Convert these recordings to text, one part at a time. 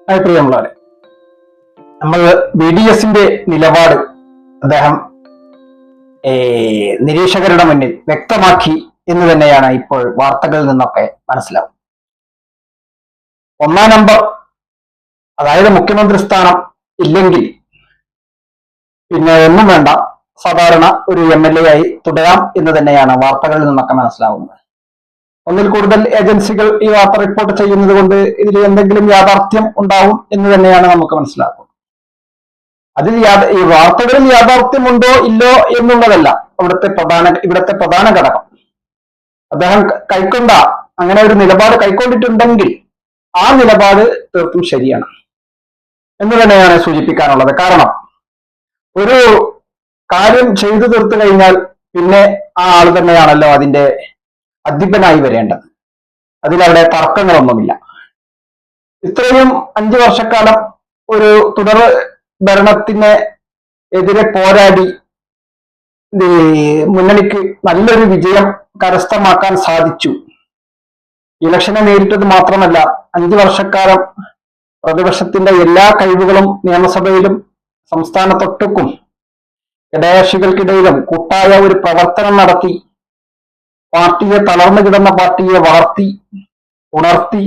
പ്രിയമുള്ളവരെ, നമ്മൾ BDS നിലപാട് അദ്ദേഹം നിരീക്ഷകരുടെ മുന്നിൽ വ്യക്തമാക്കി എന്ന് തന്നെയാണ് ഇപ്പോൾ വാർത്തകളിൽ നിന്നൊക്കെ മനസ്സിലാവും. ഒന്നാം നമ്പർ, അതായത് മുഖ്യമന്ത്രി സ്ഥാനം ഇല്ലെങ്കിൽ പിന്നെ ഒന്നും വേണ്ട, സാധാരണ ഒരു MLA ആയി തുടരാം എന്ന് തന്നെയാണ് വാർത്തകളിൽ നിന്നൊക്കെ മനസ്സിലാവുന്നത്. ഒന്നിൽ കൂടുതൽ ഏജൻസികൾ ഈ വാർത്ത റിപ്പോർട്ട് ചെയ്യുന്നത് കൊണ്ട് ഇതിൽ എന്തെങ്കിലും യാഥാർത്ഥ്യം ഉണ്ടാവും എന്ന് തന്നെയാണ് നമുക്ക് മനസ്സിലാക്കുന്നത്. അതിൽ ഈ വാർത്തകളിൽ യാഥാർത്ഥ്യമുണ്ടോ ഇല്ലോ എന്നുള്ളതല്ല ഇവിടുത്തെ പ്രധാന ഘടകം. അദ്ദേഹം കൈക്കൊണ്ട അങ്ങനെ ഒരു നിലപാട് കൈക്കൊണ്ടിട്ടുണ്ടെങ്കിൽ ആ നിലപാട് തീർത്തും ശരിയാണ് എന്ന് തന്നെയാണ് സൂചിപ്പിക്കാനുള്ളത്. കാരണം ഒരു കാര്യം ചെയ്തു തീർത്തു കഴിഞ്ഞാൽ പിന്നെ ആ ആൾ തന്നെയാണല്ലോ അതിന്റെ അധിപനായി വരേണ്ടത്. അതിലവിടെ തർക്കങ്ങളൊന്നുമില്ല. ഇത്രയും 5 വർഷക്കാലം ഒരു തുടർ ഭരണത്തിന് എതിരെ പോരാടി മുന്നണിക്ക് നല്ലൊരു വിജയം കരസ്ഥമാക്കാൻ സാധിച്ചു. ഇലക്ഷനെ നേരിട്ടത് മാത്രമല്ല, 5 വർഷക്കാലം പ്രതിപക്ഷത്തിന്റെ എല്ലാ കഴിവുകളും നിയമസഭയിലും സംസ്ഥാനത്തൊട്ടുക്കും ഘടകകക്ഷികൾക്കിടയിലും കൂട്ടായ ഒരു പ്രവർത്തനം നടത്തി പാർട്ടിയെ, തളർന്നു കിടന്ന പാർട്ടിയെ വളർത്തി ഉണർത്തി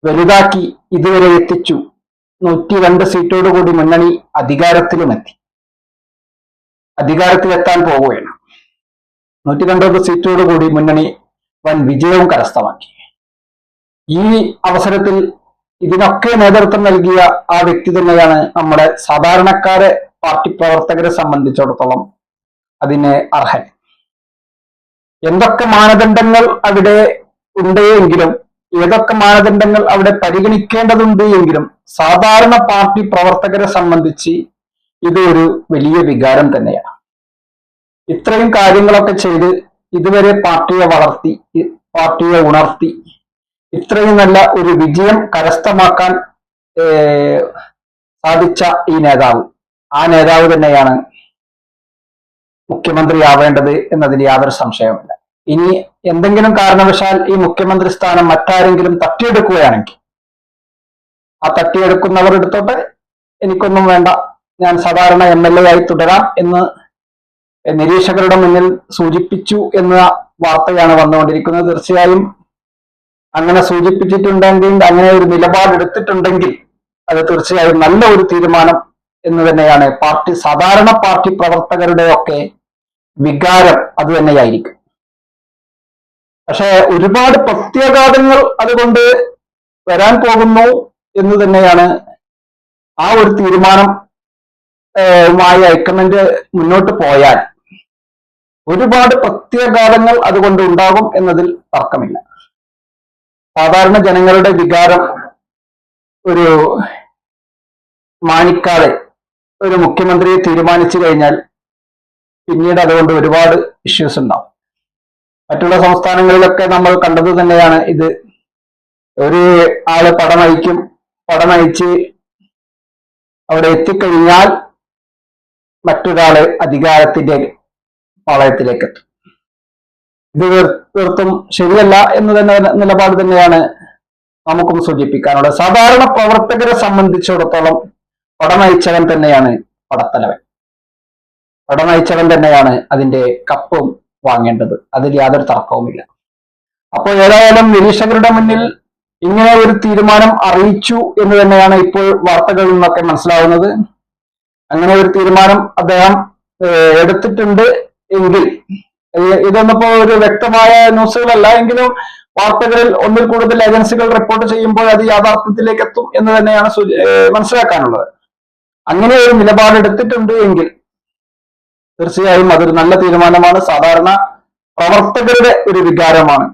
വലുതാക്കി ഇതുവരെ എത്തിച്ചു. 102 സീറ്റോടുകൂടി മുന്നണി അധികാരത്തിലുമെത്തി, അധികാരത്തിലെത്താൻ പോവുകയാണ്. 102 സീറ്റോടുകൂടി മുന്നണി വൻ വിജയവും കരസ്ഥമാക്കി. ഈ അവസരത്തിൽ ഇതിനൊക്കെ നേതൃത്വം നൽകിയ ആ വ്യക്തി തന്നെയാണ് നമ്മുടെ സാധാരണക്കാരെ പാർട്ടി പ്രവർത്തകരെ സംബന്ധിച്ചിടത്തോളം അതിന് അർഹൻ. എന്തൊക്കെ മാനദണ്ഡങ്ങൾ അവിടെ ഉണ്ട് എങ്കിലും, ഏതൊക്കെ മാനദണ്ഡങ്ങൾ അവിടെ പരിഗണിക്കേണ്ടതുണ്ട് എങ്കിലും, സാധാരണ പാർട്ടി പ്രവർത്തകരെ സംബന്ധിച്ച് ഇത് ഒരു വലിയ വികാരം തന്നെയാണ്. ഇത്രയും കാര്യങ്ങളൊക്കെ ചെയ്ത് ഇതുവരെ പാർട്ടിയെ വളർത്തി, പാർട്ടിയെ ഉണർത്തി ഇത്രയും നല്ല ഒരു വിജയം കരസ്ഥമാക്കാൻ സാധിച്ച ഈ നേതാവ്, ആ നേതാവ് തന്നെയാണ് മുഖ്യമന്ത്രിയാവേണ്ടത് എന്നതിൽ യാതൊരു സംശയവുമില്ല. ഇനി എന്തെങ്കിലും കാരണവശാൽ ഈ മുഖ്യമന്ത്രി സ്ഥാനം മറ്റാരെങ്കിലും തട്ടിയെടുക്കുകയാണെങ്കിൽ ആ തട്ടിയെടുക്കുന്നവർ എടുത്തോട്ടെ, എനിക്കൊന്നും വേണ്ട, ഞാൻ സാധാരണ MLA ആയി തുടരാം എന്ന് നിരീക്ഷകരുടെ മുന്നിൽ സൂചിപ്പിച്ചു എന്ന വാർത്തയാണ് വന്നുകൊണ്ടിരിക്കുന്നത്. തീർച്ചയായും അങ്ങനെ സൂചിപ്പിച്ചിട്ടുണ്ടെങ്കിൽ, അങ്ങനെ ഒരു നിലപാടെടുത്തിട്ടുണ്ടെങ്കിൽ അത് തീർച്ചയായും നല്ല ഒരു തീരുമാനം എന്ന് തന്നെയാണ് സാധാരണ പാർട്ടി പ്രവർത്തകരുടെ ഒക്കെ വികാരം അത് തന്നെയായിരിക്കും. പക്ഷെ ഒരുപാട് പ്രത്യാഘാതങ്ങൾ അതുകൊണ്ട് വരാൻ പോകുന്നു എന്ന് തന്നെയാണ് ആ ഒരു തീരുമാനം ഹൈക്കമാൻഡ് മുന്നോട്ട് പോയാൽ ഒരുപാട് പ്രത്യാഘാതങ്ങൾ അതുകൊണ്ട് ഉണ്ടാകും എന്നതിൽ തർക്കമില്ല. സാധാരണ ജനങ്ങളുടെ വികാരം ഒരു മാനിക്കാതെ ഒരു മുഖ്യമന്ത്രിയെ തീരുമാനിച്ചു കഴിഞ്ഞാൽ പിന്നീട് അതുകൊണ്ട് ഒരുപാട് ഇഷ്യൂസ് ഉണ്ടാവും. മറ്റുള്ള സംസ്ഥാനങ്ങളിലൊക്കെ നമ്മൾ കണ്ടത് തന്നെയാണ് ഇത്. ഒരു ആള് പടനയിച്ച് അവിടെ എത്തിക്കഴിഞ്ഞാൽ മറ്റൊരാള് അധികാരത്തിന്റെ പാളയത്തിലേക്ക് എത്തും. ഇത് തീർത്തും ശരിയല്ല എന്ന് തന്നെ നിലപാട് തന്നെയാണ് നമുക്കും സൂചിപ്പിക്കാനുള്ളത്. സാധാരണ പ്രവർത്തകരെ സംബന്ധിച്ചിടത്തോളം പടനയിച്ചവൻ തന്നെയാണ് പടത്തലവൻ, പടനയിച്ചവൻ തന്നെയാണ് അതിന്റെ കപ്പും വാങ്ങേണ്ടത്. അതിൽ യാതൊരു തർക്കവുമില്ല. അപ്പോൾ ഏതായാലും നിരീക്ഷകരുടെ മുന്നിൽ ഇങ്ങനെ ഒരു തീരുമാനം അറിയിച്ചു എന്ന് തന്നെയാണ് ഇപ്പോൾ വാർത്തകളിൽ നിന്നൊക്കെ മനസ്സിലാവുന്നത്. അങ്ങനെ ഒരു തീരുമാനം അദ്ദേഹം എടുത്തിട്ടുണ്ട് എങ്കിൽ, ഇതൊന്നിപ്പോ ഒരു വ്യക്തമായ ന്യൂസുകളല്ല എങ്കിലും വാർത്തകളിൽ ഒന്നിൽ കൂടുതൽ ഏജൻസികൾ റിപ്പോർട്ട് ചെയ്യുമ്പോൾ അത് യാഥാർത്ഥ്യത്തിലേക്ക് എത്തും എന്ന് തന്നെയാണ് മനസ്സിലാക്കാനുള്ളത്. അങ്ങനെ ഒരു നിലപാടെടുത്തിട്ടുണ്ട് എങ്കിൽ തീർച്ചയായും അതൊരു നല്ല തീരുമാനമാണ്. സാധാരണ പ്രവർത്തകരുടെ ഒരു വികാരമാണ്,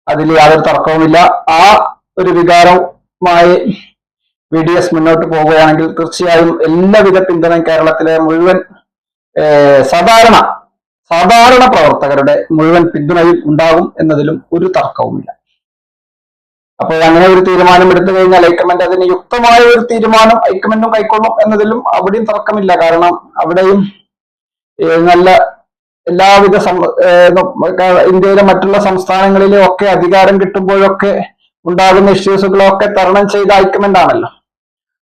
അതിൽ യാതൊരു തർക്കവുമില്ല. ആ ഒരു വികാരവുമായി BDS മുന്നോട്ട് പോവുകയാണെങ്കിൽ തീർച്ചയായും എല്ലാവിധ പിന്തുണയും കേരളത്തിലെ മുഴുവൻ സാധാരണ പ്രവർത്തകരുടെ മുഴുവൻ പിന്തുണയും ഉണ്ടാകും എന്നതിലും ഒരു തർക്കവുമില്ല. അപ്പോൾ അങ്ങനെ ഒരു തീരുമാനം എടുത്തു കഴിഞ്ഞാൽ ഹൈക്കമാൻഡ് അതിന് യുക്തമായ ഒരു തീരുമാനം ഹൈക്കമാൻഡും കൈക്കൊള്ളും എന്നതിലും അവിടെയും തർക്കമില്ല. കാരണം അവിടെയും നല്ല എല്ലാവിധ ഇന്ത്യയിലെ മറ്റുള്ള സംസ്ഥാനങ്ങളിലും ഒക്കെ അധികാരം കിട്ടുമ്പോഴൊക്കെ ഉണ്ടാകുന്ന ഇഷ്യൂസുകളൊക്കെ തരണം ചെയ്ത ഹൈക്കമാൻഡ് ആണല്ലോ.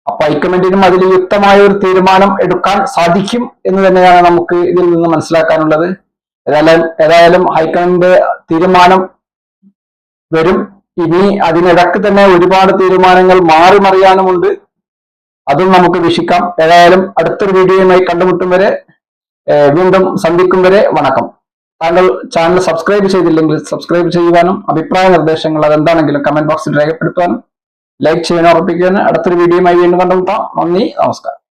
അപ്പൊ ഹൈക്കമാൻഡിനും അതിൽ യുക്തമായ ഒരു തീരുമാനം എടുക്കാൻ സാധിക്കും എന്ന് തന്നെയാണ് നമുക്ക് ഇതിൽ നിന്ന് മനസ്സിലാക്കാനുള്ളത്. ഏതായാലും ഹൈക്കമാൻഡ് തീരുമാനം വരും. ഇനി അതിനിടക്ക് തന്നെ ഒരുപാട് തീരുമാനങ്ങൾ മാറി മറിയാനുമുണ്ട്. അതും നമുക്ക് വീക്ഷിക്കാം. ഏതായാലും അടുത്തൊരു വീഡിയോയുമായി കണ്ടുമുട്ടും വരെ, വീണ്ടും സന്ധിക്കും വരെ വണക്കം. താങ്കൾ ചാനൽ സബ്സ്ക്രൈബ് ചെയ്തില്ലെങ്കിൽ സബ്സ്ക്രൈബ് ചെയ്യുവാനും അഭിപ്രായ നിർദ്ദേശങ്ങൾ അതെന്താണെങ്കിലും കമന്റ് ബോക്സിൽ രേഖപ്പെടുത്തുവാനും ലൈക്ക് ചെയ്യാൻ ഉറപ്പിക്കുവാനും അടുത്തൊരു വീഡിയോയുമായി വീണ്ടും കണ്ടുമുട്ടാം. നന്ദി, നമസ്കാരം.